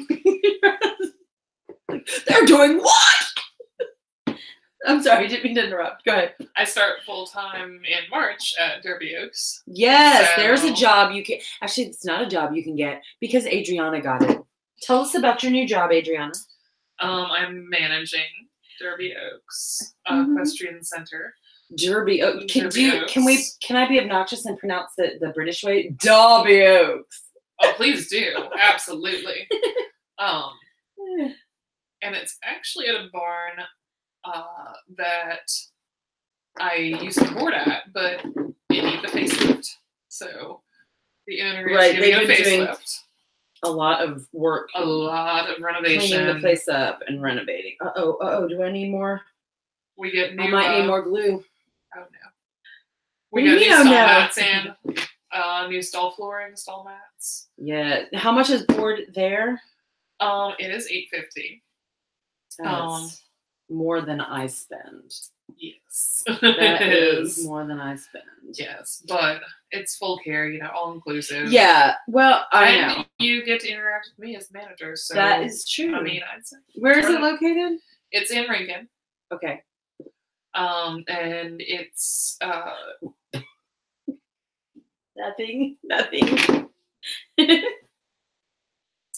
They're doing what? I'm sorry, didn't mean to interrupt. Go ahead. I start full-time in March at Derby Oaks. Yes, there's a job you can... Actually, it's not a job you can get because Adriana got it. Tell us about your new job, Adriana. I'm managing Derby Oaks Equestrian Center. Derby Oaks. Can I be obnoxious and pronounce the British way? Derby Oaks. Oh, please do. Absolutely. And it's actually at a barn that I used to board at, but it needed a facelift. So the owner is giving a facelift. A lot of work. A lot of renovation. Cleaning the place up and renovating. Uh-oh. Do I need more? We get new... I might need more glue. Oh, no. We got new stall mats in. New stall flooring, stall mats. Yeah. How much is board there? It is $8.50. That's more than I spend. Yes. That is more than I spend. Yes, but it's full care, you know, all inclusive. Yeah. Well, I know. And you get to interact with me as manager, so that is true. I mean, I'd say. Where is it located? It's in Rankin. Okay. And it's Nothing.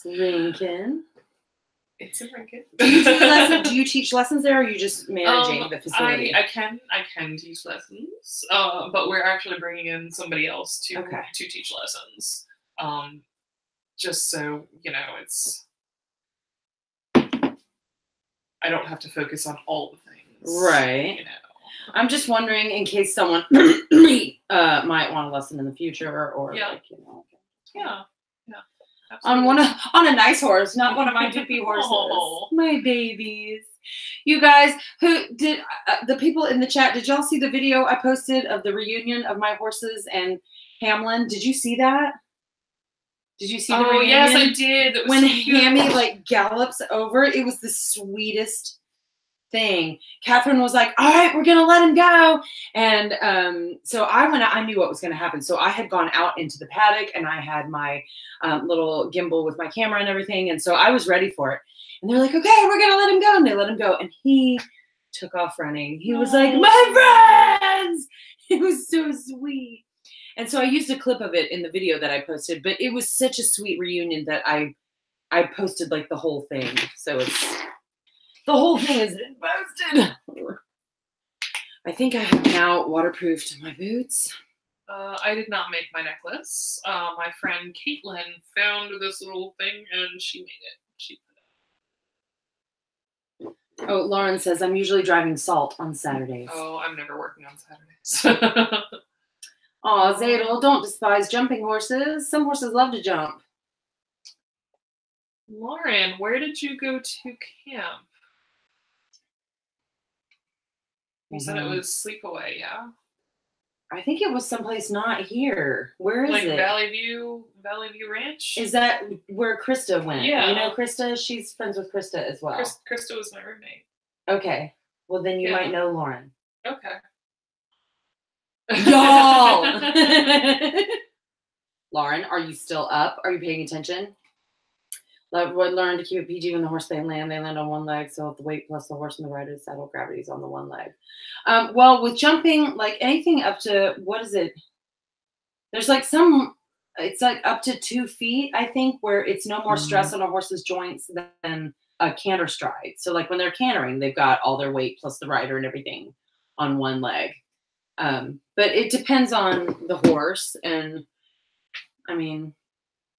Rankin. It's in Rankin. Do you teach lessons there, or are you just managing the facility? I can teach lessons, but we're actually bringing in somebody else to teach lessons. Just so you know, I don't have to focus on all the things, right? You know. I'm just wondering in case someone might want a lesson in the future, or like, you know. Yeah. Absolutely. On a nice horse, not one of my doopy horses. Oh. My babies. You guys, who did the people in the chat? Did y'all see the video I posted of the reunion of my horses and Hamlin? Did you see that? Did you see the reunion? Oh yes, I did. When so Hammy like gallops over, it was the sweetest thing. Catherine was like, all right, we're gonna let him go. And so I went out, I knew what was gonna happen. So I had gone out into the paddock and I had my little gimbal with my camera and everything. And so I was ready for it. And they're like, okay, we're gonna let him go. And they let him go. And he took off running. He was like, my friends! It was so sweet. And so I used a clip of it in the video that I posted, but it was such a sweet reunion that I posted like the whole thing. So the whole thing has been posted. I think I have now waterproofed my boots. I did not make my necklace. My friend Caitlin found this little thing and she made it. She put it. Oh, Lauren says, I'm usually driving salt on Saturdays. Oh, I'm never working on Saturdays. Aw, Zadel, don't despise jumping horses. Some horses love to jump. Lauren, where did you go to camp? You said it was Sleepaway, yeah? I think it was someplace not here. Where is like it? Valley View Ranch? Is that where Krista went? Yeah. You know Krista? She's friends with Krista as well. Krista was my roommate. Okay. Well, then you might know Lauren. Okay. Y'all! Lauren, are you still up? Are you paying attention? Learn to keep it PG when the horse they land on one leg. So if the weight plus the horse and the rider's saddle gravity is on the one leg. Well, with jumping, like anything up to, what is it? There's like it's like up to 2 feet, I think, where it's no more stress on a horse's joints than a canter stride. So like when they're cantering, they've got all their weight plus the rider and everything on one leg. But it depends on the horse. And I mean,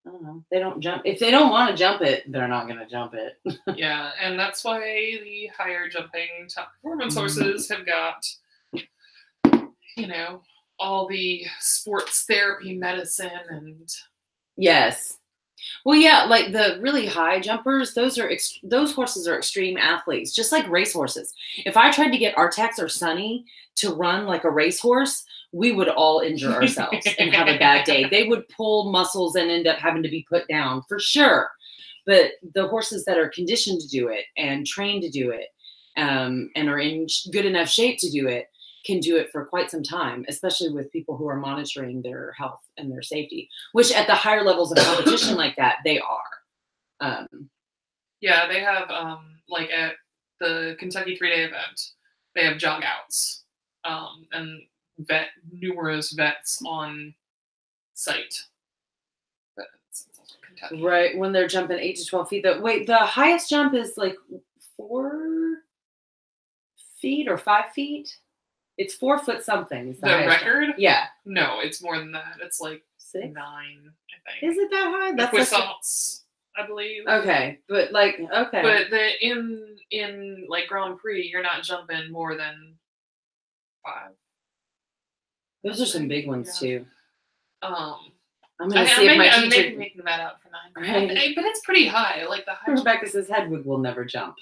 I don't know. They don't jump. If they don't want to jump it, they're not going to jump it. Yeah, and that's why the higher jumping top performance horses have got, you know, all the sports therapy medicine and. Yes. Well, yeah, like the really high jumpers, those horses are extreme athletes, just like race horses. If I tried to get Artax or Sunny to run like a racehorse, we would all injure ourselves and have a bad day. They would pull muscles and end up having to be put down for sure. But the horses that are conditioned to do it and trained to do it and are in good enough shape to do it can do it for quite some time, especially with people who are monitoring their health and their safety, which at the higher levels of competition like that, they are. Yeah, they have, like at the Kentucky 3-day event, they have jog outs and numerous vets on site. Right, when they're jumping 8 to 12 feet. The highest jump is like 4 feet or 5 feet. It's 4 foot something. The record? Jump. Yeah. No, it's more than that. It's like 6? 9, I think. Is it that high? That's croissants, I believe. Okay, but like But in like Grand Prix, you're not jumping more than 5. Those are some big ones too. I'm gonna see if my teacher. I'm making that out for 9. Right. But it's pretty high. Like the high. Rebecca says Hedwig will never jump.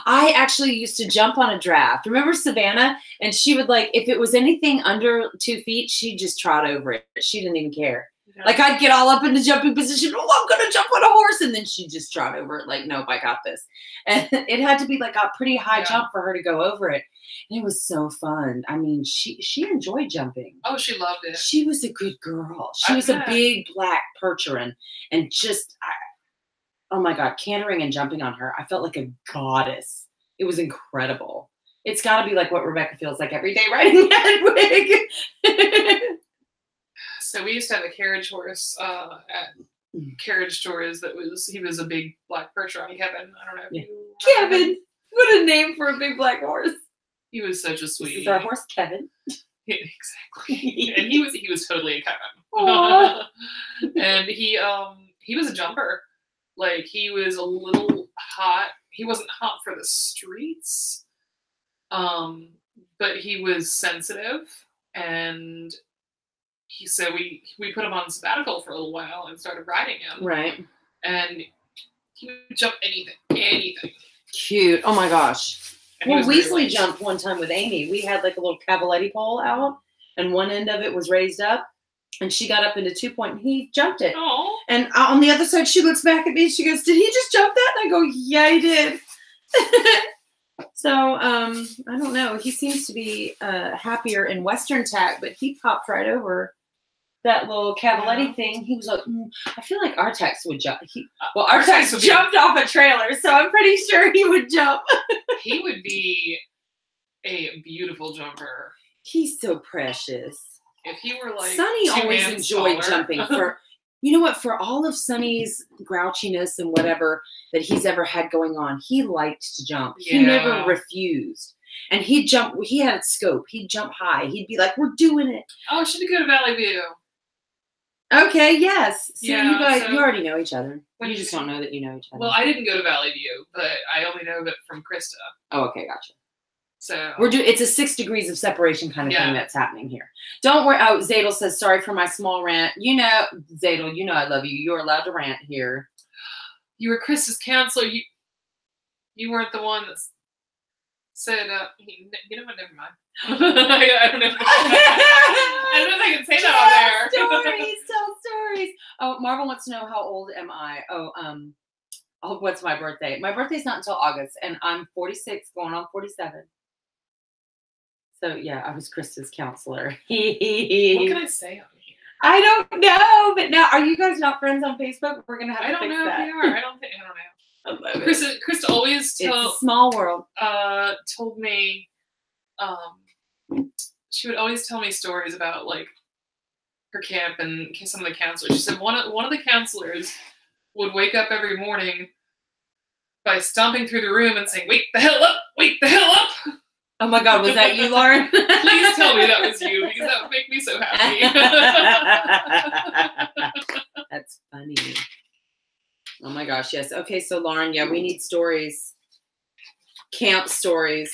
I actually used to jump on a draft. Remember Savannah? And she would like, if it was anything under 2 feet, she'd just trot over it. She didn't even care. Yeah. Like I'd get all up in the jumping position. Oh, I'm gonna jump on a horse, and then she'd just trot over it. Like, nope, I got this. And it had to be like a pretty high jump for her to go over it. And it was so fun. I mean, she enjoyed jumping. Oh, she loved it. She was a good girl. She was a big black percheron, and just, oh my God, cantering and jumping on her, I felt like a goddess. It was incredible. It's got to be like what Rebecca feels like every day riding Hedwig. So we used to have a carriage horse at carriage stores he was a big black percheron. Kevin. I don't know if you Kevin. What a name for a big black horse. He was such a sweetie. This is our horse, Kevin. Yeah, exactly. And he was totally a Kevin. And he was a jumper. Like he was a little hot. He wasn't hot for the streets. But he was sensitive, and so we put him on sabbatical for a little while and started riding him. Right. And he would jump anything. Cute. Oh my gosh. Well, Weasley jumped one time with Amy. We had like a little cavaletti pole out, and one end of it was raised up, and she got up into 2 point, and he jumped it. Aww. And on the other side, she looks back at me, and she goes, "Did he just jump that?" And I go, "Yeah, he did." So, I don't know. He seems to be happier in Western tack, but he popped right over that little cavaletti thing. He was like, I feel like our tax would jump. Our tax jumped off a trailer, so I'm pretty sure he would jump. He would be a beautiful jumper. He's so precious. If he were like Sonny always enjoyed jumping. You know what? For all of Sonny's grouchiness and whatever that he's ever had going on, he liked to jump. He never refused. And he'd jump. He had scope. He'd jump high. He'd be like, "We're doing it." Oh, should we go to Valley View? Okay, yes. So you guys, you already know each other. You just don't know that you know each other. Well, I didn't go to Valley View, but I only know that from Krista. Oh, okay, gotcha. So it's a 6 degrees of separation kind of thing that's happening here. Don't worry. Oh, Zadel says, sorry for my small rant. You know, Zadel, you know I love you. You're allowed to rant here. You were Krista's counselor. You weren't the one that said, you know what, never mind. I don't know. I don't know if I can say that on there. Tell stories. Oh, Marvel wants to know, how old am I? What's my birthday? My birthday's not until August, and I'm 46, going on 47. So, yeah, I was Krista's counselor. What can I say on here? I don't know, but now, are you guys not friends on Facebook? We're going to have to fix that. I don't know if we are. I don't know. Krista always it's a small world. Told me, she would always tell me stories about like her camp and some of the counselors. She said one of the counselors would wake up every morning by stomping through the room and saying, "Wake the hell up! Wake the hell up!" Oh my God, was that you, Lauren? Please tell me that was you, because that would make me so happy. That's funny. Oh my gosh, yes. Okay, so Lauren, yeah, we need stories. Camp stories.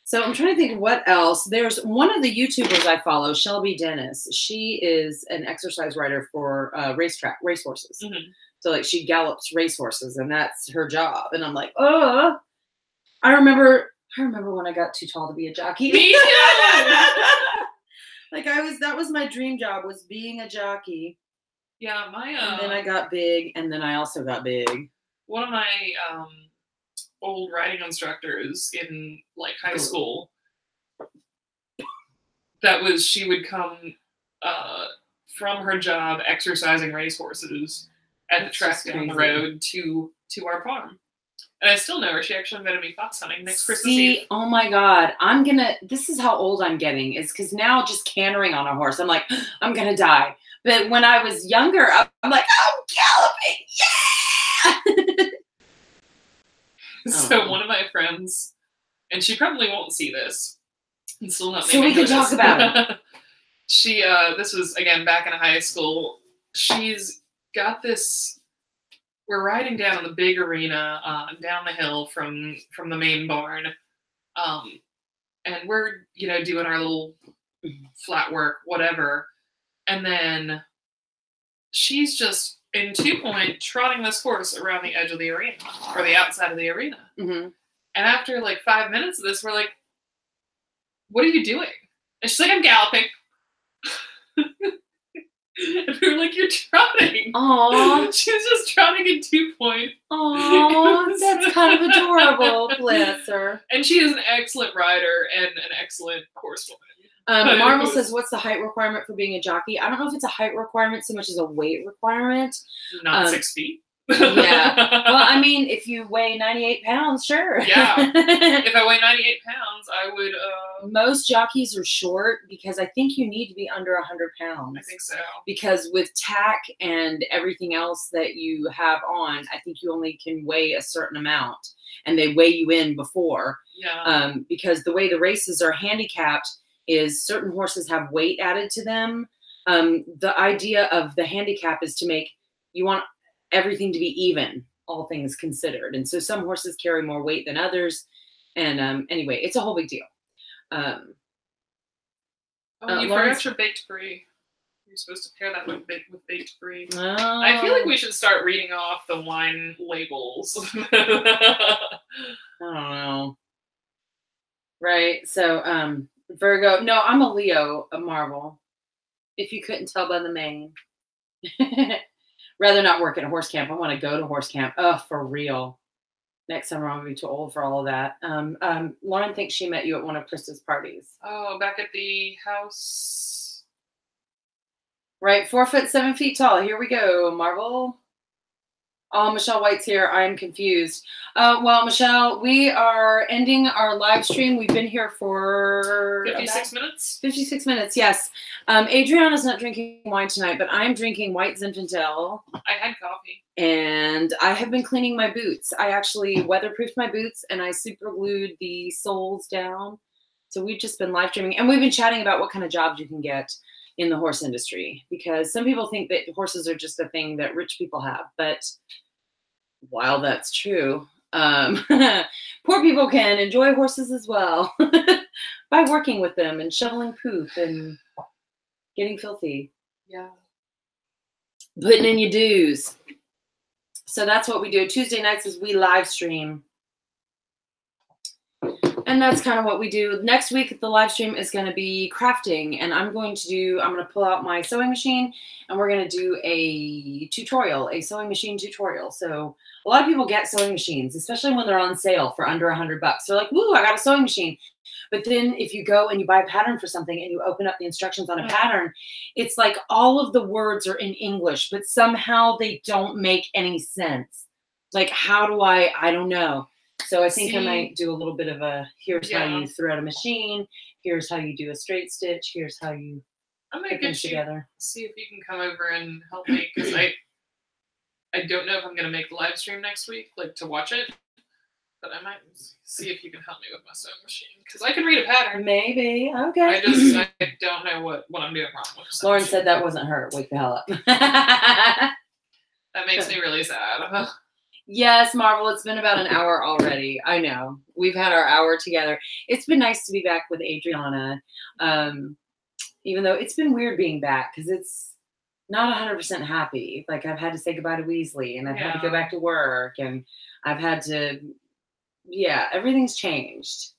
So I'm trying to think what else. There's one of the YouTubers I follow, Shelby Dennis. She is an exercise writer for racehorses. Mm-hmm. So like she gallops racehorses, and that's her job. And I'm like, oh, I remember when I got too tall to be a jockey. Me too. That was my dream job, was being a jockey. Yeah, and then I got big, and then I also got big. One of my old riding instructors in like high school, she would come from her job exercising racehorses at the track down the road to our farm. And I still know her. She actually invited me fox hunting next Christmas Eve. Oh my God. This is how old I'm getting, is because now just cantering on a horse, I'm like, I'm going to die. But when I was younger, I'm like, I'm galloping. Yeah. So one of my friends, and she probably won't see this. I'm still not. So we can talk about it. She, this was again back in high school. She's got this. We're riding down the big arena, down the hill from the main barn, and we're doing our little flat work, whatever. And then she's just in 2-point trotting this horse around the edge of the arena or the outside of the arena. Mm-hmm. And after like 5 minutes of this, we're like, what are you doing? And she's like, I'm galloping. And we were like, you're trotting. Aww. She was just trotting in 2-point. Aww, that's kind of adorable. Bless her. And she is an excellent rider and an excellent horsewoman. Marvel says, what's the height requirement for being a jockey? I don't know if it's a height requirement so much as a weight requirement. Not 6 feet. Yeah. Well, I mean, if you weigh 98 pounds, sure. Yeah. If I weigh 98 pounds, I would. Most jockeys are short because I think you need to be under 100 pounds. I think so. Because with tack and everything else that you have on, I think you only can weigh a certain amount. And they weigh you in before. Yeah. Because the way the races are handicapped is certain horses have weight added to them. The idea of the handicap is to make, you want everything to be even, all things considered. And so some horses carry more weight than others. And anyway, it's a whole big deal. You forgot your baked brie. You're supposed to pair that with baked brie. Oh. I feel like we should start reading off the wine labels. I don't know. Right. So, Virgo. No, I'm a Leo, a Marvel. If you couldn't tell by the mane. Rather not work at a horse camp. I want to go to horse camp. Oh, for real. Next summer, I'm going to be too old for all of that. Lauren thinks she met you at one of Krista's parties. Oh, back at the house. Right. 4 foot 7 feet tall. Here we go, Marvel. Oh, Michelle White's here. I'm confused. Well, Michelle, we are ending our live stream. We've been here for 56 minutes. 56 minutes, yes. Adriana's not drinking wine tonight, but I'm drinking white Zinfandel. I had coffee. And I have been cleaning my boots. I actually weatherproofed my boots and I super glued the soles down. So we've just been live streaming and we've been chatting about what kind of jobs you can get in the horse industry, because some people think that horses are just a thing that rich people have, but while that's true, poor people can enjoy horses as well by working with them and shoveling poop and getting filthy. Yeah. Putting in your dues. So that's what we do. Tuesday nights is we live stream. And that's kind of what we do. Next week, the live stream is going to be crafting. And I'm going to pull out my sewing machine and we're going to do a tutorial, a sewing machine tutorial. So a lot of people get sewing machines, especially when they're on sale for under $100. They're like, woo, I got a sewing machine. But then if you go and you buy a pattern for something and you open up the instructions on a pattern, it's like all of the words are in English, but somehow they don't make any sense. Like, how do I don't know. So I think I might do a little bit of a, here's how you thread a machine. Here's how you do a straight stitch. Here's how you put things together. See if you can come over and help me, because I don't know if I'm going to make the live stream next week, like to watch it. But I might see if you can help me with my sewing machine, because I can read a pattern. Maybe. Okay. I don't know what I'm doing wrong with. Lauren said that wasn't her. Wake the hell up. That makes me really sad. Yes, Marvel, it's been about an hour already. I know. We've had our hour together. It's been nice to be back with Adriana, even though it's been weird being back because it's not 100% happy. Like, I've had to say goodbye to Weasley, and I've had to go back to work, and I've had to, everything's changed.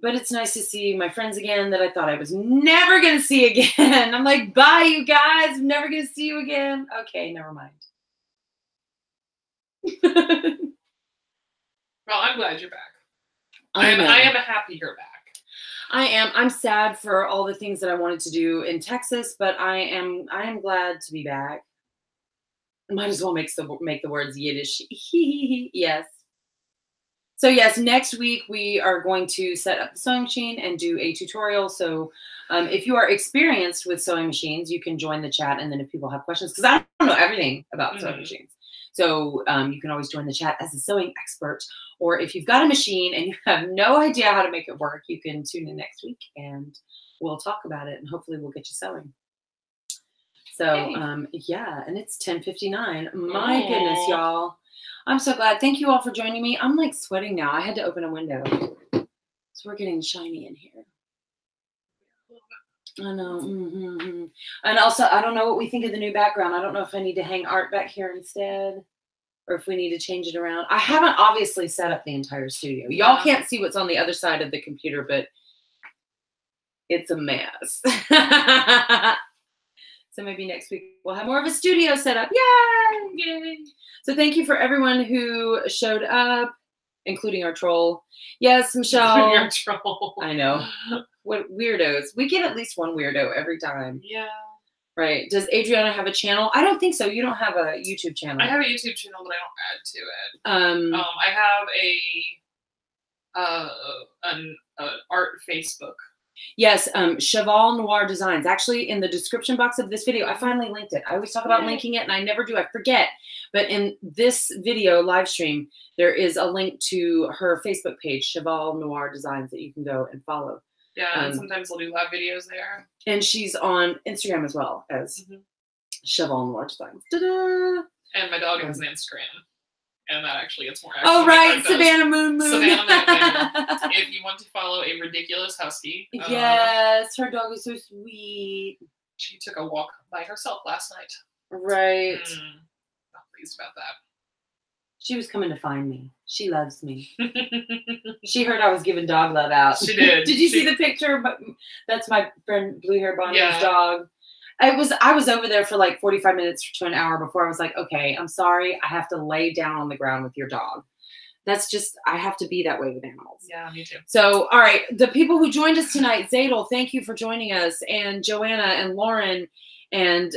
But it's nice to see my friends again that I thought I was never going to see again. I'm like, bye, you guys. I'm never going to see you again. Okay, never mind. Well, I'm glad you're back. I am happy you're back. I am. I'm sad for all the things that I wanted to do in Texas, but I am glad to be back. I might as well make the words Yiddish. Yes. So yes, next week we are going to set up the sewing machine and do a tutorial. So if you are experienced with sewing machines, you can join the chat. And then if people have questions, because I don't know everything about sewing machines. So you can always join the chat as a sewing expert. Or if you've got a machine and you have no idea how to make it work, you can tune in next week and we'll talk about it. And hopefully we'll get you sewing. So, and it's 10:59. My goodness, y'all. I'm so glad. Thank you all for joining me. I'm like sweating now. I had to open a window. So we're getting shiny in here. I know. Mm-hmm. And also, I don't know what we think of the new background. I don't know if I need to hang art back here instead or if we need to change it around. I haven't obviously set up the entire studio. Y'all can't see what's on the other side of the computer, but it's a mess. So maybe next week we'll have more of a studio set up. Yay! Yay! So thank you for everyone who showed up, including our troll. Yes, Michelle. Your troll. I know. What weirdos. We get at least one weirdo every time. Yeah. Right. Does Adriana have a channel? I don't think so. You don't have a YouTube channel. I have a YouTube channel, but I don't add to it. I have an art Facebook. Yes, Cheval Noir Designs. Actually, in the description box of this video, I finally linked it. I always talk about linking it, and I never do. I forget. But in this video live stream, there is a link to her Facebook page, Cheval Noir Designs, that you can go and follow. Yeah, and sometimes we'll do live videos there. And she's on Instagram as well as Cheval Noir Designs. Ta-da! And my dog has an Instagram. And that actually gets more action. Oh, right. Savannah Moon Moon. Savannah Moon Moon. If you want to follow a ridiculous husky. Yes. Her dog is so sweet. She took a walk by herself last night. Right. Not pleased about that. She was coming to find me. She loves me. She heard I was giving dog love out. She did. Did you see the picture? That's my friend Blue Hair Bonnie's dog. I was over there for like 45 minutes to an hour before I was like, okay, I'm sorry. I have to lay down on the ground with your dog. That's just, I have to be that way with animals. Yeah, me too. So, all right. The people who joined us tonight, Zadel, thank you for joining us. And Joanna and Lauren and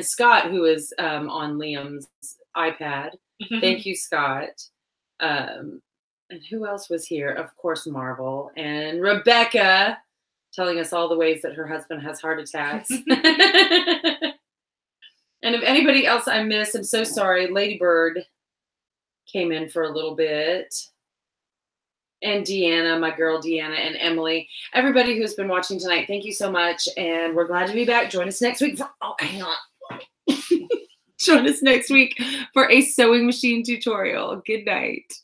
Scott, who is on Liam's iPad. Thank you, Scott. And who else was here? Of course, Marvel and Rebecca, telling us all the ways that her husband has heart attacks. And if anybody else I missed, I'm so sorry. Ladybird came in for a little bit. And Deanna, my girl Deanna, and Emily. Everybody who's been watching tonight, thank you so much. And we're glad to be back. Join us next week for, hang on. Join us next week for a sewing machine tutorial. Good night.